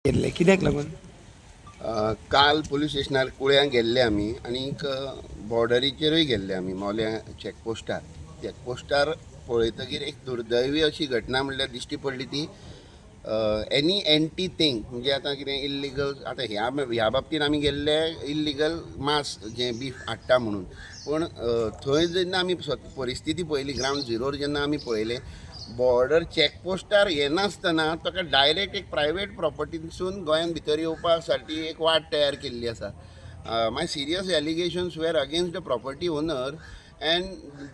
केल्ले कित्याक लागून? काल पोलीस स्टेशनार कुळ्यांक गेल्ले आमी आनीक बॉर्डरीचेरूय गेल्ले आमी मोल्या चॅकपोस्टार पळयतकीर एक दुर्दैवी अशी घटना म्हणल्यार दिश्टी पडली ती एनी एंटी थिंग म्हणजे आतां कितें इल्लिगल आतां ह्या बाबतींत आमी गेल्ले इल्लिगल मास जे बीफ हाडटा म्हणून पूण थंय जेन्ना आमी परिस्थिती पळयली ग्रावंड झिरोर जेन्ना आमी पळयलें बॉर्डर चॅकपोस्टार येनासतना ताका डायरेक्ट एक प्रायवेट प्रॉपर्टीसून गोंयांत भितर येवपा साठी एक वाट तयार केल्ली आसा. My serious allegations were against the property owner and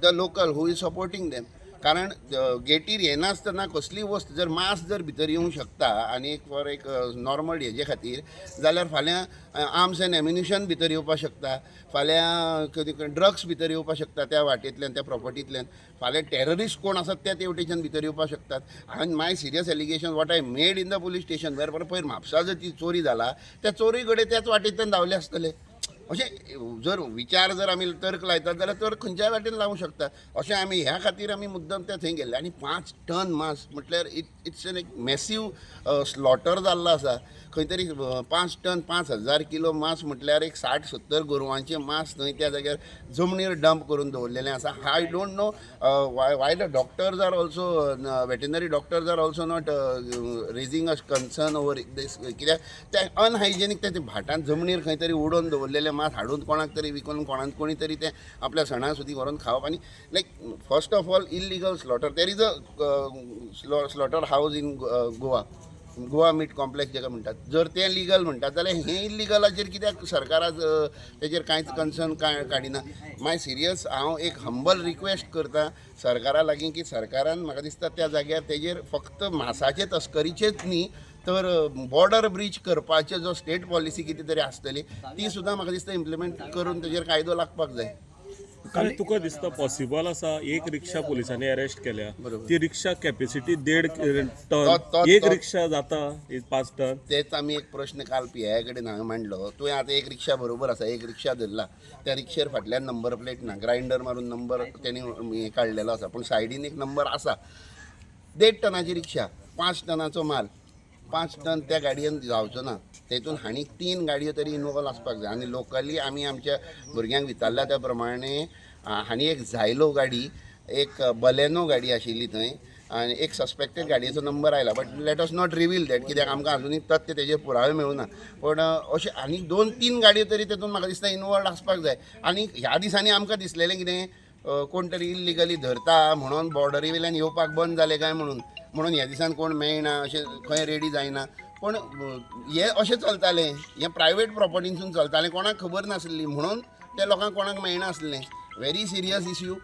the local who is supporting them. कारण गेटीर येनासतना कसली वस्त जर मास जर भितर येवंक शकता आनी एक नॉर्मल हेजे खातीर जाल्यार फाल्यां आर्म्स एंड एम्युनिशन भितर येवपाक शकता, फाल्यां ड्रग्स भितर येवपाक शकता त्या वाटेंतल्यान त्या प्रॉपर्टींतल्यान, फाल्यां टेररिस्ट कोण आसात त्या तेवटेच्यान भितर येवपाक शकतात. आनी my serious allegation what I made in the police station were पयर म्हापसा जर ती चोरी जाला त्या चोरी कडेन त्याच वाटेंतल्यान धांवले आसतले. अशें जर विचार जर आमी तर्क लायतात जाल्यार तर खंयच्याय वाटेन लावंक शकता. अशें आमी ह्या खातीर आमी मुद्दम ते थंय गेल्ले आनी 5 टन मास म्हटल्यार इट्स एन एक मॅसिव स्लॉटर जाल्लो आसा. खंय तरी 5 टन 5000 किलो मास म्हटल्यार एक 60-70 गोरवांचे मास थंय त्या जाग्यार जमनीर डंप करून दवरलेलें आसा. I don't know why the doctors are also veterinary doctors are also not raising a concern over this कित्याक ते अनहायजेनीक ते भाटांत जमनीर खंय तरी उडोवन दवरलेले मास हाडून कोणाक तरी विकून कोणी तरी ते आपल्या सणा सुदी व्हरून खावप. आनी like first of all illegal slaughter there is a slaughter house in Goa meat complex जेका म्हणटात. जर ते लिगल म्हणटात जाल्यार हे इल्लिगलाचेर कित्याक सरकाराक तेजेर कांयच कन्सर्न काडिना. माय सिरियस हांव एक हंबल रिक्वेस्ट करता सरकारा लागीं की सरकारान म्हाका दिसता त्या जाग्यार तेजेर फक्त मासाचे तस्करीचेच न्ही तर बॉर्डर ब्रीच करपाचे जो स्टेट पॉलिसी कितें तरी आसतली ती सुद्दां म्हाका दिसता इम्प्लिमेंट करून तेजेर कायदो लागपाक जाय. काय तुका दिसता पॉसिबल आसा एक रिक्षा पुलिसांनी अरेस्ट केल्या ती रिक्षा कॅपॅसिटी 1.5 टन एक रिक्षा जाता 5 टन? तेच आमी एक प्रश्न काल PI कडेन हांवें मांडलो. तुवें आतां एक रिक्षा बरोबर आसा, एक रिक्षा धरला, त्या रिक्षेर फाटल्यान नंबर प्लेट ना, ग्रायंडर मारून नंबर तेणी हे काडलेलो आसा पूण सायडीन एक नंबर आसा. 1.5 टनाची रिक्षा, 5 टनाचो माल, 5 टन त्या गाडयेन जावचो ना. तेतून हांणी 3 गाडयो तरी इनवॉल्व आसपाक जाय. आनी लोकली आमी आमच्या भुरग्यांक विचारल्या त्या प्रमाणे हांणी एक झायलो गाडी, एक बलेनो गाडी आशिल्ली थंय आनी एक सस्पेक्टेड गाडयेचो नंबर आयला. But let us not reveal that कित्याक आमकां अजुनूय तथ्य तेजे पुरावे मेळूना. पण अशें आनी 2-3 गाडयो तरी तेतून म्हाका दिसता इनवॉल्व आसपाक जाय. आनी ह्या दिसांनी आमकां दिसलेलें कितें कोण तरी इल्लिगली धरता म्हणून बॉर्डरी वयल्यान येवपाक बंद जालें काय म्हणून ह्या दिसान कोण मेळना अशें खंय रेडी जायना. पण हे अशें चलतालें, हें प्रायवेट प्रॉपर्टीसून चलतालें, कोणाक खबर नासली म्हणून त्या लोकांक कोणाक मेळना आसलें. Very serious issue.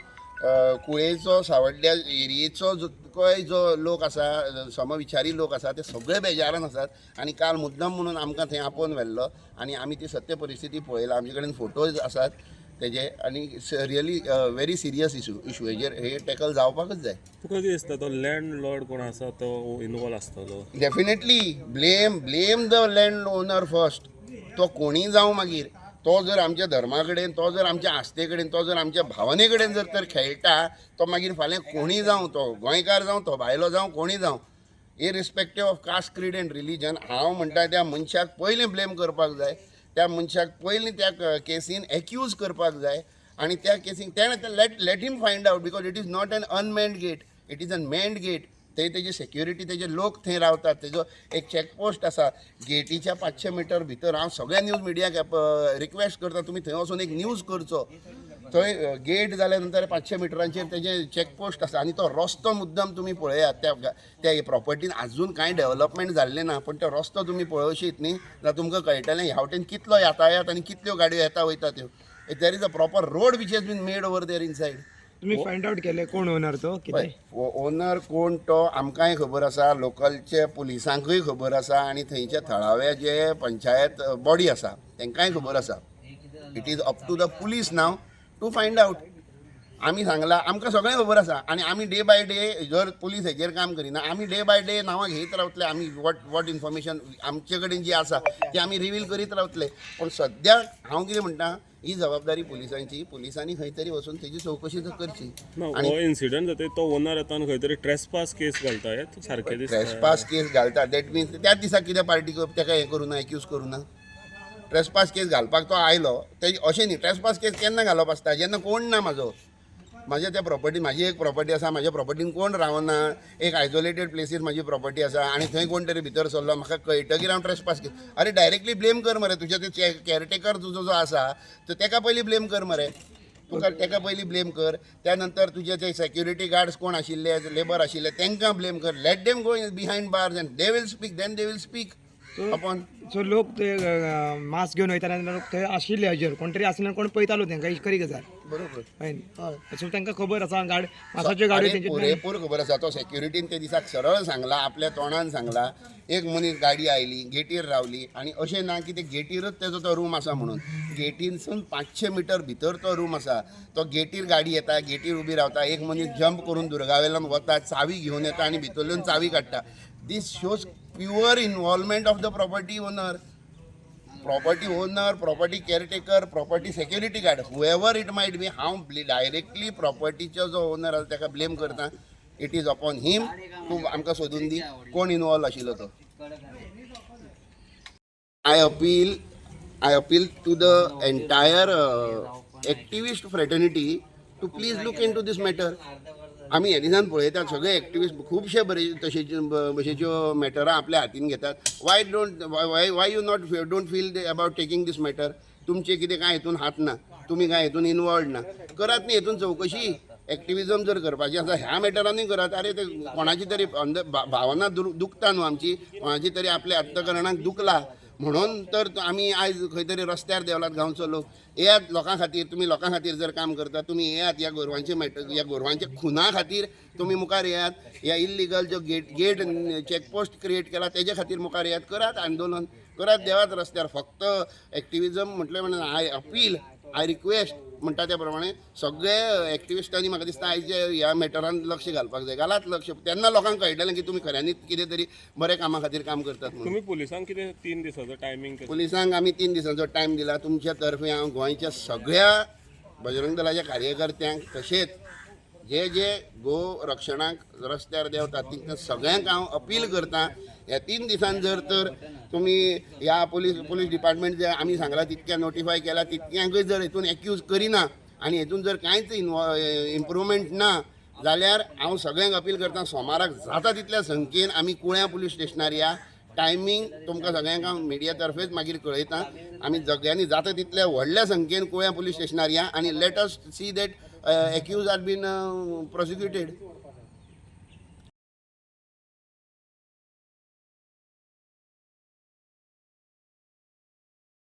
कुळेचो सावड्ड्या एरियेचो जो लोक आसा, समविचारी लोक आसा ते सगळे बेजारान आसात आनी काल मुद्दम म्हणून आमकां थंय आपोवन व्हेल्लो आनी आमी ती सत्य परिस्थिती पळयला. आमचे कडेन फोटोज आसात तेजे आनी रियली व्हेरी सिरियस इशू हेजेर हे टॅकल जावपाकच जाय. तुका कितें दिसता तो लँड लॉर्ड कोण आसा तो इनवॉल्व आसतलो? Definitely blame the land owner first. तो कोणीय जावं मागीर, तो जर आमच्या धर्मा कडेन, तो जर आमच्या आस्ते कडेन, तो जर आमच्या भावने कडेन जर तर खेळटा तो मागीर फाल्यां कोणीय जावं, तो गोंयकार जावं, तो भायलो जावं, कोणीय जावं, इरिस्पेक्टीव ऑफ कास्ट, क्रीड एंड रिलीजन, हांव म्हणटा त्या मनशाक पयलीं ब्लेम करपाक जाय. त्या मनशाक पयलीं त्या केसीन एक्यूज करपाक जाय आनी त्या केसीन तेणें let him find out because it is not an unmanned gate, it is unmanned gate. थंय तेजी सेक्युरिटी, तेजे लोक थंय रावतात, तेजो एक चॅकपोस्ट आसा गेटीच्या 500 मिटर भितर. हांव सगळ्या न्यूज मिडियाक रिक्वेस्ट करता तुमी थंय वचून एक न्यूज करचो. थंय गेट जाल्या नंतर 500 मिटरांचेर तेजें चॅकपोस्ट आसा आनी तो रस्तो मुद्दम तुमी पळयात. त्या प्रॉपर्टीन आजून कांय डेव्हलपमेंट जाल्लें ना पण तो रस्तो तुमी पळोवशीत न्ही जाल्यार तुमकां कळटलें ह्या वटेन कितलो यातायात आनी कितल्यो गाडयो येता वयता त्यो. There is a proper road which has been made over there inside. तुम्ही फायंड आउट केले कोण ओनर तो कितें? ओनर कोण तो आमकांय खबर आसा, लोकलचे पुलिसांकूय खबर आसा आनी थंयचे थळावे जे पंचायत बॉडी आसा तांकांय खबर आसा. It is up to the police now to find out. आमी सांगला आमकां सगळें खबर आसा आनी आमी डे बाय डे जर पुलीस हेजेर काम करिना आमी डे बाय डे नांवां घेत रावतले आमी वॉट इन्फॉर्मेशन आमचे कडेन जी आसा ती आमी रिवील करीत रावतले पण सद्याक हांव कितें म्हणटा ही जबाबदारी पुलिसांची पुलिसांनी खंय तरी वचून तेजी चवकशी करची हो इन्सिडंट जाता तो ओनर येता आनी खंय तरी ट्रेसपास केस घालता हे सारकें दिसता ट्रेसपास केस घालता दॅट मिन्स त्याच दिसा कितें पार्टी ताका हें करूं ना एक्यूज करूं ना ट्रेसपास केस घालपाक तो आयलो ते अशें न्ही ट्रेसपास केस केन्ना घालप आसता जेन्ना कोण ना म्हाज्या त्या प्रॉपर्टी म्हाजी एक प्रॉपर्टी आसा म्हाज्या प्रॉपर्टीन कोण रावना एक आयसोलेटेड प्लेसीर म्हाजी प्रॉपर्टी आसा आनी थंय कोण तरी भितर सरलो म्हाका कळटकीर हांव ट्रेसपास केस अरे डायरेक्टली ब्लेम कर मरे तुज्या ते कॅरटेकर तुजो जो आसा तो तेका पयलीं ब्लेम कर मरे तुका तेका पयलीं ब्लेम कर त्या नंतर तुजे ते सेक्युरिटी गार्ड्स कोण आशिल्ले लेबर आशिल्ले तांकां ब्लेम कर let them go behind bars and they will speak then they will speak upon so लोक ते मास्क घेवन वयताले लोक थंय आशिल्ले हाजेर कोण तरी आसले कोण पळयतालो तांकां खरी गजाल बरोबर सो तांकां खबर आसा गाडी मासाच्यो गाडयो तेंचे पुरेपूर खबर आसा तो सेक्युरिटीन ते दिसाक सरळ सांगला आपल्या तोंडान सांगला एक मनीस गाडी आयली गेटीर रावली आणि अशें ना की ते गेटीरच तेजो तो रूम आसा म्हणून गेटीनसून 500 मीटर भितर तो रूम आसा तो गेटीर गाडी येता गेटीर उबी रावता एक मनीस जंप करून दुर्गावेल्यान वता चावी घेवन येता आनी भितरल्यान चावी काडटा this shows pure involvement of the property owner property caretaker property security guard however it might be हांव डायरेक्टली प्रॉपर्टीचो जो ओनर आसा ताका ब्लेम करता इट इज अपॉन हिम तूं आमकां सोदून दी कोण इन्वॉल्व आशिल्लो तो I appeal to the entire activist fraternity to please look into this matter आमी हे दिसान पळयतात सगळे एक्टिविस्ट खुबशे बरे भशेच्यो मॅटरां आपल्या हातीन घेतात why you not don't feel about taking this matter तुमचे कितें कांय हितून हात ना तुमी कांय हितून इनवॉल्ड ना करात न्ही हितून चवकशी एक्टिविजम जर करपाची आसा ह्या मॅटरांनी करात अरे ते कोणाची तरी भावना दुखता न्हू आमची कोणाची तरी आपल्या अंतकरणाक दुखला म्हणून तर आमी आयज खंय तरी रस्त्यार देवलात गांवचो लोक येयात लोकां खातीर तुमी लोकां खातीर जर काम करता तुमी येयात ह्या गोरवांच्या खुना खातीर तुमी मुखार येयात ह्या इल्लिगल जो गेट चॅकपोस्ट क्रिएट केला तेजे खातीर मुखार येयात करात आंदोलन करात देवात रस्त्यार फक्त एक्टिविजम म्हटलें म्हणून आय रिक्वेस्ट म्हणटा त्या प्रमाणे सगळे एक्टिविस्टांनी म्हाका दिसता आयज ह्या मॅटरान लक्ष घालपाक जाय घालात लक्ष तेन्ना लोकांक कळटलें की तुमी खऱ्यांनीच कितें तरी बरे कामा खातीर काम करतात म्हणून तुम्ही पुलिसांक कितें 3 दिसाचो टायमींग पुलिसांक आमी 3 दिसांचो टायम दिला तुमच्या तर्फे हांव गोंयच्या सगळ्या बजरंग दलाच्या कार्यकर्त्यांक तशेंच जे गो रक्षणाक रस्त्यार देवतात तांकां सगळ्यांक हांव अपील करता ह्या 3 दिसान जर तर तुमी ह्या पुलीस डिपार्टमेंट जे आमी सांगला तितक्या नोटिफाय केला तितक्यांकय जर हितून एक्यूज करिना आनी हितून जर कांयच इम्प्रुवमेंट ना जाल्यार हांव सगळ्यांक अपील करता सोमाराक जाता तितल्या संख्येन आमी कुळ्या पुलीस स्टेशनार या टायमींग तुमकां सगळ्यांक हांव मिडिया तर्फेच मागीर कळयता आमी सगळ्यांनी जाता तितल्या व्हडल्या संख्येन कुळ्या पुलीस स्टेशनार या आनी let us see that accused are been प्रोसिक्युटेड